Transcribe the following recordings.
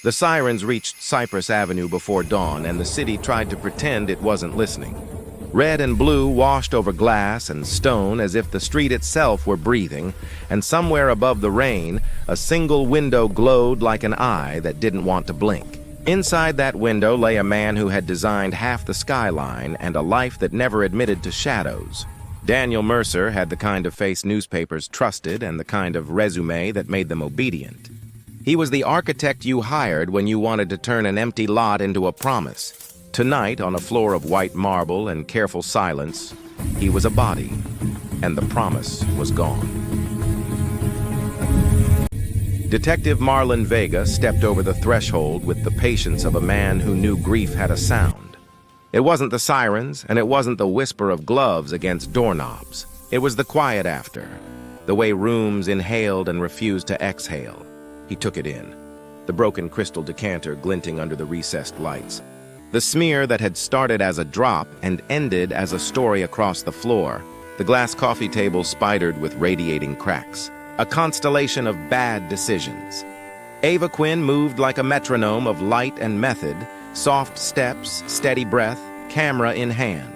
The sirens reached Cypress Avenue before dawn, and the city tried to pretend it wasn't listening. Red and blue washed over glass and stone as if the street itself were breathing, and somewhere above the rain, a single window glowed like an eye that didn't want to blink. Inside that window lay a man who had designed half the skyline and a life that never admitted to shadows. Daniel Mercer had the kind of face newspapers trusted and the kind of resume that made them obedient. He was the architect you hired when you wanted to turn an empty lot into a promise. Tonight, on a floor of white marble and careful silence, he was a body, and the promise was gone. Detective Marlon Vega stepped over the threshold with the patience of a man who knew grief had a sound. It wasn't the sirens, and it wasn't the whisper of gloves against doorknobs. It was the quiet after, the way rooms inhaled and refused to exhale. He took it in, the broken crystal decanter glinting under the recessed lights. The smear that had started as a drop and ended as a story across the floor, the glass coffee table spidered with radiating cracks, a constellation of bad decisions. Ava Quinn moved like a metronome of light and method, soft steps, steady breath, camera in hand.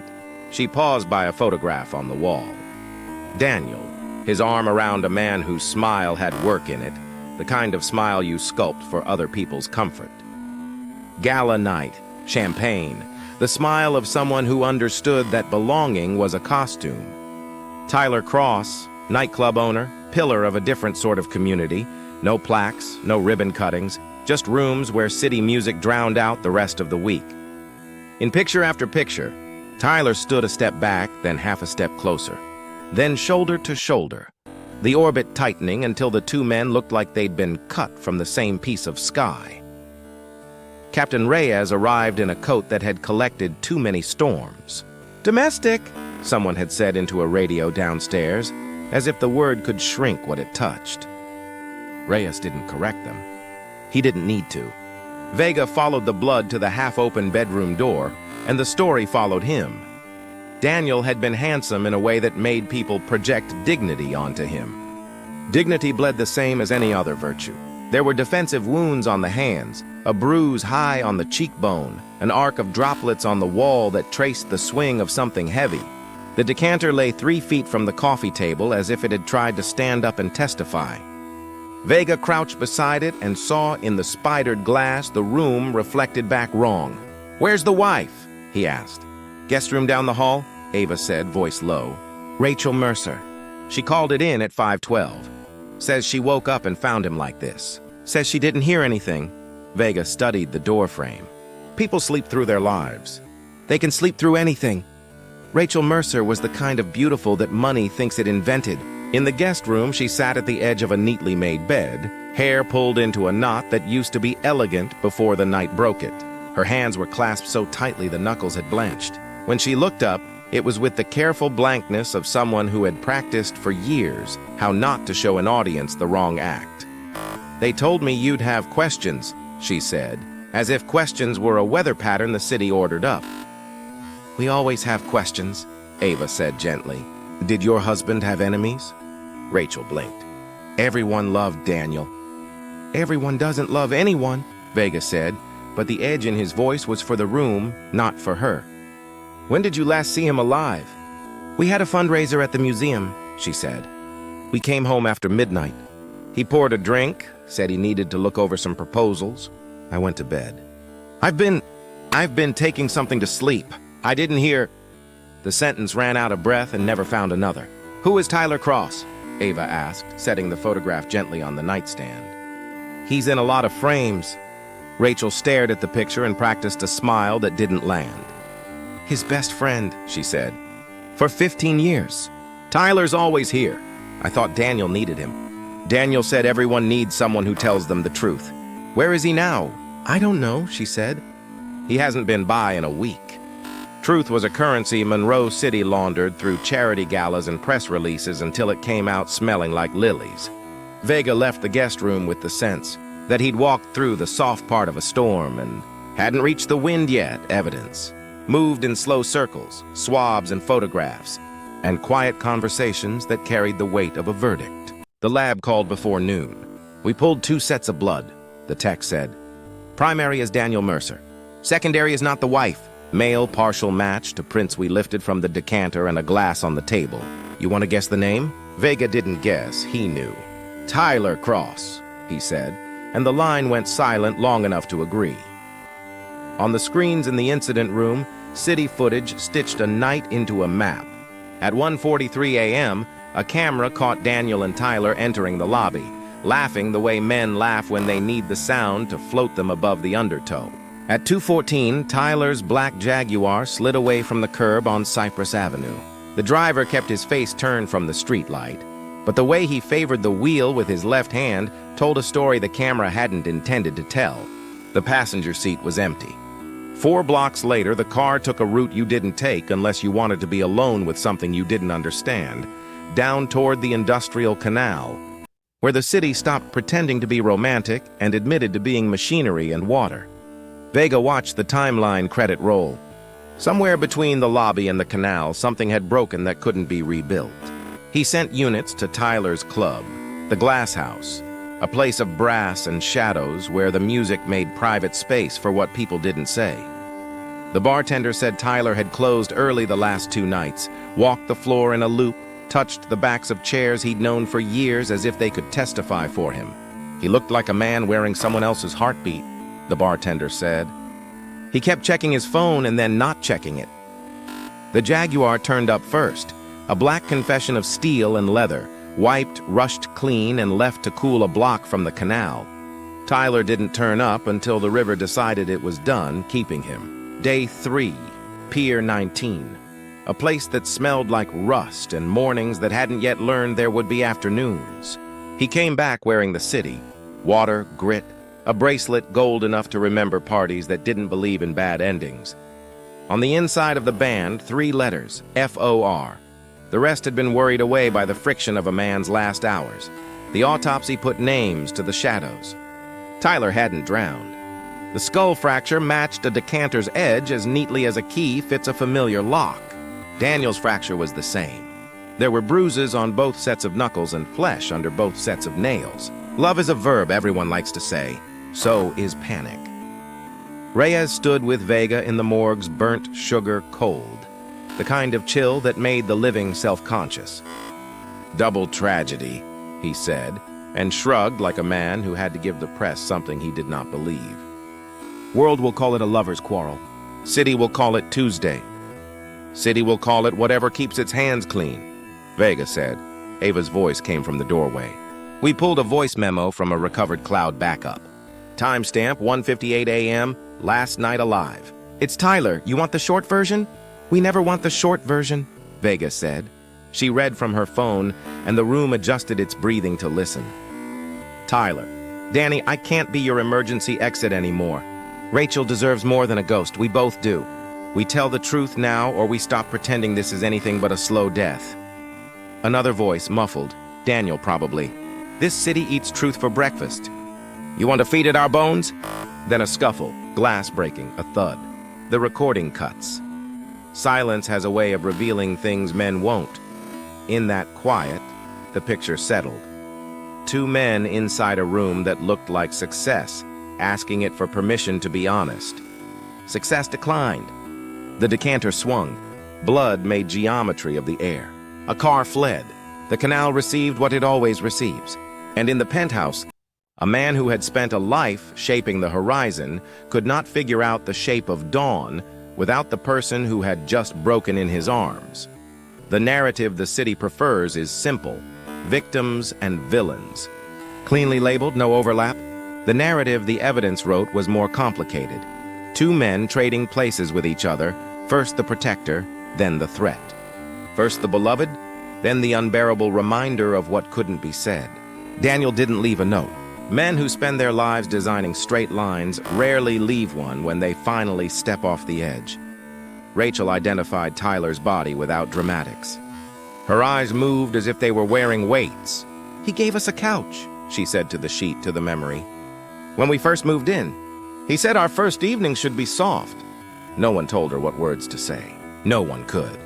She paused by a photograph on the wall. Daniel, his arm around a man whose smile had work in it, the kind of smile you sculpt for other people's comfort. Gala night. Champagne, the smile of someone who understood that belonging was a costume. Tyler Cross, nightclub owner, pillar of a different sort of community, no plaques, no ribbon cuttings, just rooms where city music drowned out the rest of the week. In picture after picture, Tyler stood a step back, then half a step closer, then shoulder to shoulder, the orbit tightening until the two men looked like they'd been cut from the same piece of sky. Captain Reyes arrived in a coat that had collected too many storms. "Domestic," someone had said into a radio downstairs, as if the word could shrink what it touched. Reyes didn't correct them. He didn't need to. Vega followed the blood to the half-open bedroom door, and the story followed him. Daniel had been handsome in a way that made people project dignity onto him. Dignity bled the same as any other virtue. There were defensive wounds on the hands, a bruise high on the cheekbone, an arc of droplets on the wall that traced the swing of something heavy. The decanter lay 3 feet from the coffee table as if it had tried to stand up and testify. Vega crouched beside it and saw in the spidered glass the room reflected back wrong. "Where's the wife?" he asked. "Guest room down the hall," Ava said, voice low. "Rachel Mercer. She called it in at 5:12. Says she woke up and found him like this. Says she didn't hear anything." Vega studied the door frame. "People sleep through their lives. They can sleep through anything. Rachel Mercer was the kind of beautiful that money thinks it invented. In the guest room, she sat at the edge of a neatly made bed, hair pulled into a knot that used to be elegant before the night broke it. Her hands were clasped so tightly the knuckles had blanched. When she looked up, it was with the careful blankness of someone who had practiced for years how not to show an audience the wrong act. "They told me you'd have questions," she said, as if questions were a weather pattern the city ordered up. "We always have questions," Ava said gently. "Did your husband have enemies?" Rachel blinked. "Everyone loved Daniel." "Everyone doesn't love anyone," Vega said, but the edge in his voice was for the room, not for her. "When did you last see him alive?" "We had a fundraiser at the museum," she said. "We came home after midnight. He poured a drink, said he needed to look over some proposals. I went to bed. I've been taking something to sleep. I didn't hear..." The sentence ran out of breath and never found another. "Who is Tyler Cross?" Ava asked, setting the photograph gently on the nightstand. "He's in a lot of frames." Rachel stared at the picture and practiced a smile that didn't land. "His best friend," she said. "For 15 years. Tyler's always here. I thought Daniel needed him. Daniel said everyone needs someone who tells them the truth. Where is he now?" "I don't know," she said. "He hasn't been by in a week." Truth was a currency Monroe City laundered through charity galas and press releases until it came out smelling like lilies. Vega left the guest room with the sense that he'd walked through the soft part of a storm and hadn't reached the wind yet, evidence. Moved in slow circles, swabs and photographs, and quiet conversations that carried the weight of a verdict. The lab called before noon. "We pulled 2 sets of blood," the tech said. Primary is Daniel Mercer. Secondary is not the wife. Male partial match to prints we lifted from the decanter and a glass on the table. You want to guess the name? Vega didn't guess, he knew. Tyler Cross, he said, and the line went silent long enough to agree. On the screens in the incident room, city footage stitched a night into a map. At 1:43 a.m., a camera caught Daniel and Tyler entering the lobby, laughing the way men laugh when they need the sound to float them above the undertow. At 2:14, Tyler's black Jaguar slid away from the curb on Cypress Avenue. The driver kept his face turned from the streetlight, but the way he favored the wheel with his left hand told a story the camera hadn't intended to tell. The passenger seat was empty. 4 blocks later, the car took a route you didn't take unless you wanted to be alone with something you didn't understand, down toward the Industrial Canal, where the city stopped pretending to be romantic and admitted to being machinery and water. Vega watched the timeline credit roll. Somewhere between the lobby and the canal, something had broken that couldn't be rebuilt. He sent units to Tyler's club, the Glass House, a place of brass and shadows where the music made private space for what people didn't say. The bartender said Tyler had closed early the last 2 nights, walked the floor in a loop, touched the backs of chairs he'd known for years as if they could testify for him. He looked like a man wearing someone else's heartbeat, the bartender said. He kept checking his phone and then not checking it. The Jaguar turned up first, a black confession of steel and leather, wiped, rushed clean, and left to cool a block from the canal. Tyler didn't turn up until the river decided it was done keeping him. Day 3, Pier 19. A place that smelled like rust and mornings that hadn't yet learned there would be afternoons. He came back wearing the city. Water, grit, a bracelet gold enough to remember parties that didn't believe in bad endings. On the inside of the band, 3 letters, F-O-R. The rest had been worried away by the friction of a man's last hours. The autopsy put names to the shadows. Tyler hadn't drowned. The skull fracture matched a decanter's edge as neatly as a key fits a familiar lock. Daniel's fracture was the same. There were bruises on both sets of knuckles and flesh under both sets of nails. Love is a verb everyone likes to say. So is panic. Reyes stood with Vega in the morgue's burnt sugar cold, the kind of chill that made the living self-conscious. Double tragedy, he said, and shrugged like a man who had to give the press something he did not believe. World will call it a lover's quarrel. City will call it Tuesday. City will call it whatever keeps its hands clean, Vega said. Ava's voice came from the doorway. We pulled a voice memo from a recovered cloud backup. Timestamp 1:58 a.m., last night alive. It's Tyler. You want the short version? We never want the short version, Vega said. She read from her phone, and the room adjusted its breathing to listen. Tyler. Danny, I can't be your emergency exit anymore. Rachel deserves more than a ghost. We both do. We tell the truth now, or we stop pretending this is anything but a slow death. Another voice, muffled. Daniel, probably. This city eats truth for breakfast. You want to feed it our bones? Then a scuffle, glass breaking, a thud. The recording cuts. Silence has a way of revealing things men won't. In that quiet, the picture settled. 2 men inside a room that looked like success, asking it for permission to be honest. Success declined. The decanter swung. Blood made geometry of the air. A car fled. The canal received what it always receives. And in the penthouse, a man who had spent a life shaping the horizon could not figure out the shape of dawn without the person who had just broken in his arms. The narrative the city prefers is simple: victims and villains. Cleanly labeled, no overlap. The narrative the evidence wrote was more complicated. 2 men trading places with each other, first the protector, then the threat. First the beloved, then the unbearable reminder of what couldn't be said. Daniel didn't leave a note. Men who spend their lives designing straight lines rarely leave one when they finally step off the edge. Rachel identified Tyler's body without dramatics. Her eyes moved as if they were wearing weights. He gave us a couch, she said to the sheet to the memory. When we first moved in, he said our first evening should be soft. No one told her what words to say. No one could.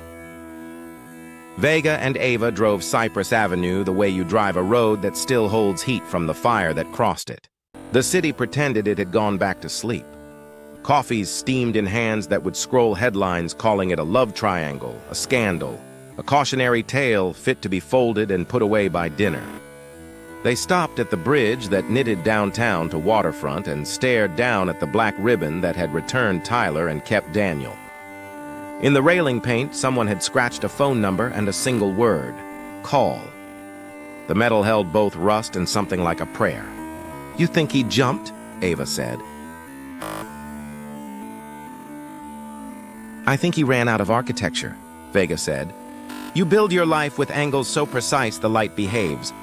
Vega and Ava drove Cypress Avenue the way you drive a road that still holds heat from the fire that crossed it. The city pretended it had gone back to sleep. Coffees steamed in hands that would scroll headlines calling it a love triangle, a scandal, a cautionary tale fit to be folded and put away by dinner. They stopped at the bridge that knitted downtown to waterfront and stared down at the black ribbon that had returned Tyler and kept Daniel. In the railing paint, someone had scratched a phone number and a single word: call. The metal held both rust and something like a prayer. "You think he jumped?" Ava said. "I think he ran out of architecture," Vega said. "You build your life with angles so precise the light behaves.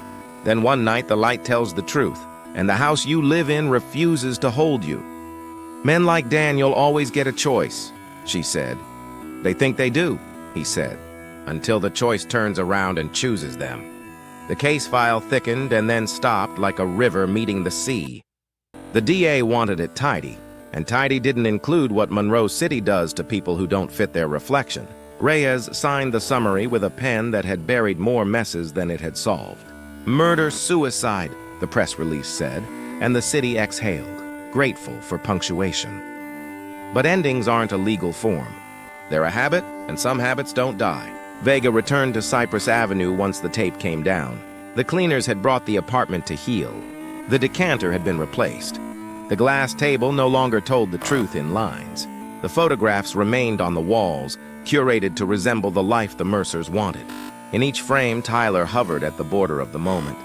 Then one night the light tells the truth, and the house you live in refuses to hold you. Men like Daniel always get a choice," she said. "They think they do," he said, "until the choice turns around and chooses them." The case file thickened and then stopped like a river meeting the sea. The DA wanted it tidy, and tidy didn't include what Monroe City does to people who don't fit their reflection. Reyes signed the summary with a pen that had buried more messes than it had solved. "Murder-suicide," the press release said, and the city exhaled, grateful for punctuation. But endings aren't a legal form. They're a habit, and some habits don't die. Vega returned to Cypress Avenue once the tape came down. The cleaners had brought the apartment to heel. The decanter had been replaced. The glass table no longer told the truth in lines. The photographs remained on the walls, curated to resemble the life the Mercers wanted. In each frame, Tyler hovered at the border of the moment,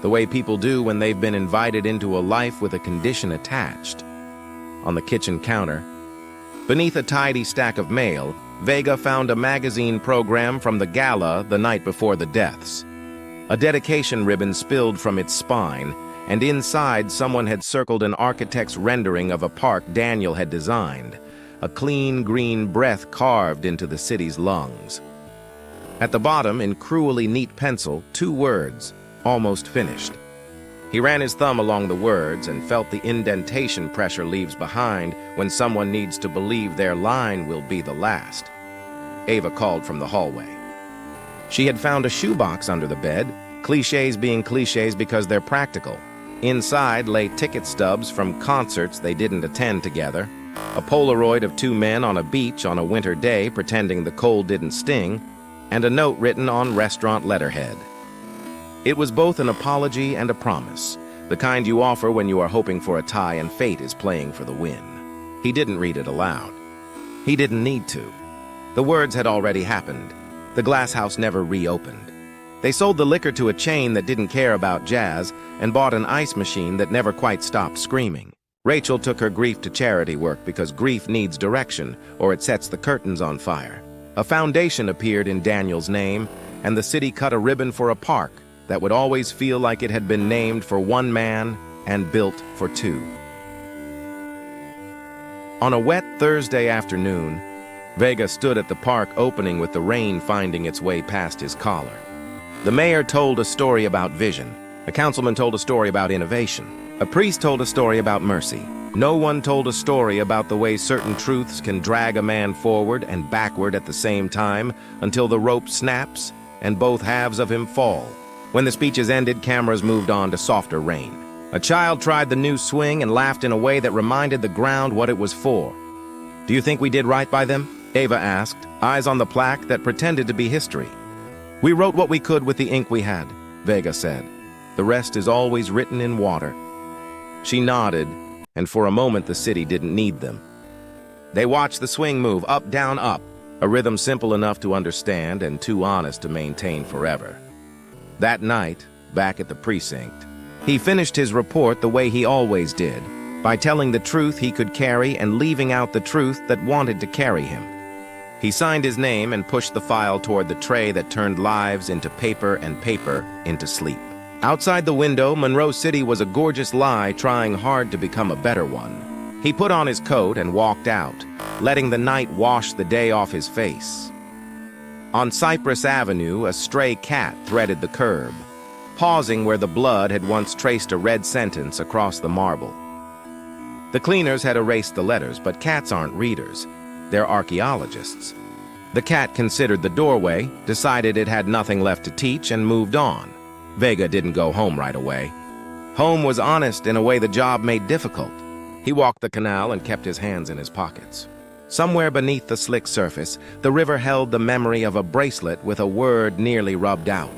the way people do when they've been invited into a life with a condition attached. On the kitchen counter, beneath a tidy stack of mail, Vega found a magazine program from the gala the night before the deaths. A dedication ribbon spilled from its spine, and inside someone had circled an architect's rendering of a park Daniel had designed, a clean green breath carved into the city's lungs. At the bottom, in cruelly neat pencil, 2 words: "almost finished." He ran his thumb along the words and felt the indentation pressure leaves behind when someone needs to believe their line will be the last. Ava called from the hallway. She had found a shoebox under the bed, clichés being clichés because they're practical. Inside lay ticket stubs from concerts they didn't attend together, a Polaroid of 2 men on a beach on a winter day pretending the cold didn't sting, and a note written on restaurant letterhead. It was both an apology and a promise, the kind you offer when you are hoping for a tie and fate is playing for the win. He didn't read it aloud. He didn't need to. The words had already happened. The glass house never reopened. They sold the liquor to a chain that didn't care about jazz and bought an ice machine that never quite stopped screaming. Rachel took her grief to charity work because grief needs direction or it sets the curtains on fire. A foundation appeared in Daniel's name, and the city cut a ribbon for a park that would always feel like it had been named for 1 man and built for 2. On a wet Thursday afternoon, Vega stood at the park opening with the rain finding its way past his collar. The mayor told a story about vision. A councilman told a story about innovation. A priest told a story about mercy. No one told a story about the way certain truths can drag a man forward and backward at the same time until the rope snaps and both halves of him fall. When the speeches ended, cameras moved on to softer rain. A child tried the new swing and laughed in a way that reminded the ground what it was for. "Do you think we did right by them?" Ava asked, eyes on the plaque that pretended to be history. "We wrote what we could with the ink we had," Vega said. "The rest is always written in water." She nodded, and for a moment the city didn't need them. They watched the swing move up, down, up, a rhythm simple enough to understand and too honest to maintain forever. That night, back at the precinct, he finished his report the way he always did, by telling the truth he could carry and leaving out the truth that wanted to carry him. He signed his name and pushed the file toward the tray that turned lives into paper and paper into sleep. Outside the window, Monroe City was a gorgeous lie trying hard to become a better one. He put on his coat and walked out, letting the night wash the day off his face. On Cypress Avenue, a stray cat threaded the curb, pausing where the blood had once traced a red sentence across the marble. The cleaners had erased the letters, but cats aren't readers. They're archaeologists. The cat considered the doorway, decided it had nothing left to teach, and moved on. Vega didn't go home right away. Home was honest in a way the job made difficult. He walked the canal and kept his hands in his pockets. Somewhere beneath the slick surface, the river held the memory of a bracelet with a word nearly rubbed out.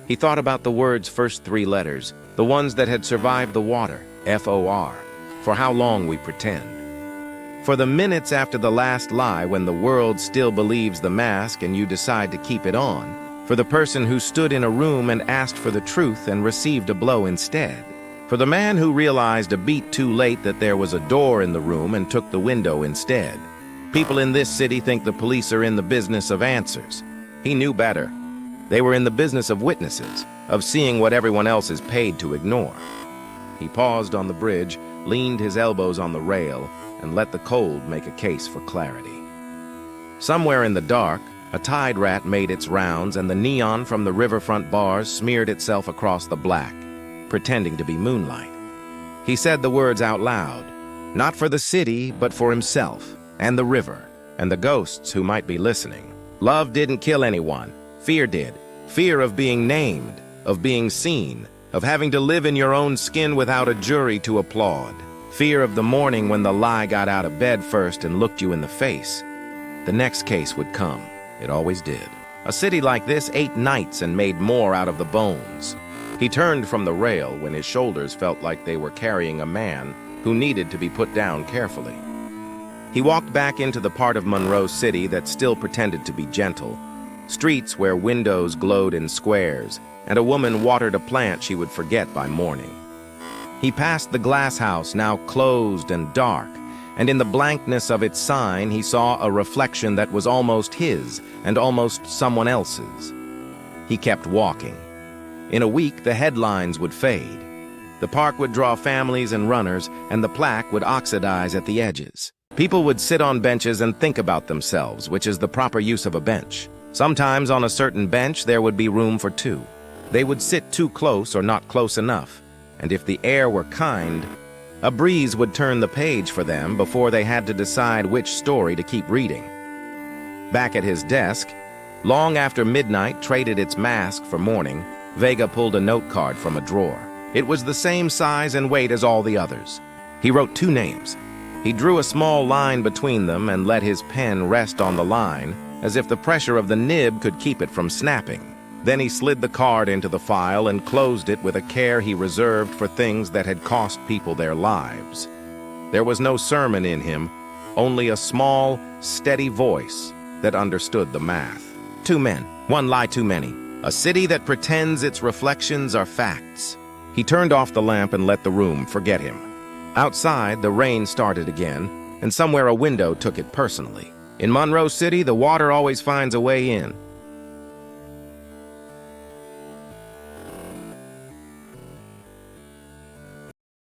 He thought about the word's first 3 letters, the ones that had survived the water, FOR, for how long we pretend. For the minutes after the last lie, when the world still believes the mask and you decide to keep it on. For the person who stood in a room and asked for the truth and received a blow instead. For the man who realized a beat too late that there was a door in the room and took the window instead. People in this city think the police are in the business of answers. He knew better. They were in the business of witnesses, of seeing what everyone else is paid to ignore. He paused on the bridge, leaned his elbows on the rail, and let the cold make a case for clarity. Somewhere in the dark, a tide rat made its rounds, and the neon from the riverfront bars smeared itself across the black, pretending to be moonlight. He said the words out loud, not for the city, but for himself, and the river, and the ghosts who might be listening. Love didn't kill anyone. Fear did. Fear of being named, of being seen, of having to live in your own skin without a jury to applaud. Fear of the morning when the lie got out of bed first and looked you in the face. The next case would come. It always did. A city like this ate nights and made more out of the bones. He turned from the rail when his shoulders felt like they were carrying a man who needed to be put down carefully. He walked back into the part of Monroe City that still pretended to be gentle. Streets where windows glowed in squares, and a woman watered a plant she would forget by morning. He passed the glass house, now closed and dark, and in the blankness of its sign he saw a reflection that was almost his and almost someone else's. He kept walking. In a week, the headlines would fade. The park would draw families and runners, and the plaque would oxidize at the edges. People would sit on benches and think about themselves, which is the proper use of a bench. Sometimes on a certain bench there would be room for 2. They would sit too close or not close enough, and if the air were kind, a breeze would turn the page for them before they had to decide which story to keep reading. Back at his desk, long after midnight traded its mask for morning, Vega pulled a note card from a drawer. It was the same size and weight as all the others. He wrote 2 names. He drew a small line between them and let his pen rest on the line, as if the pressure of the nib could keep it from snapping. Then he slid the card into the file and closed it with a care he reserved for things that had cost people their lives. There was no sermon in him, only a small, steady voice that understood the math. 2 men, 1 lie too many. A city that pretends its reflections are facts. He turned off the lamp and let the room forget him. Outside, the rain started again, and somewhere a window took it personally. In Monroe City, the water always finds a way in.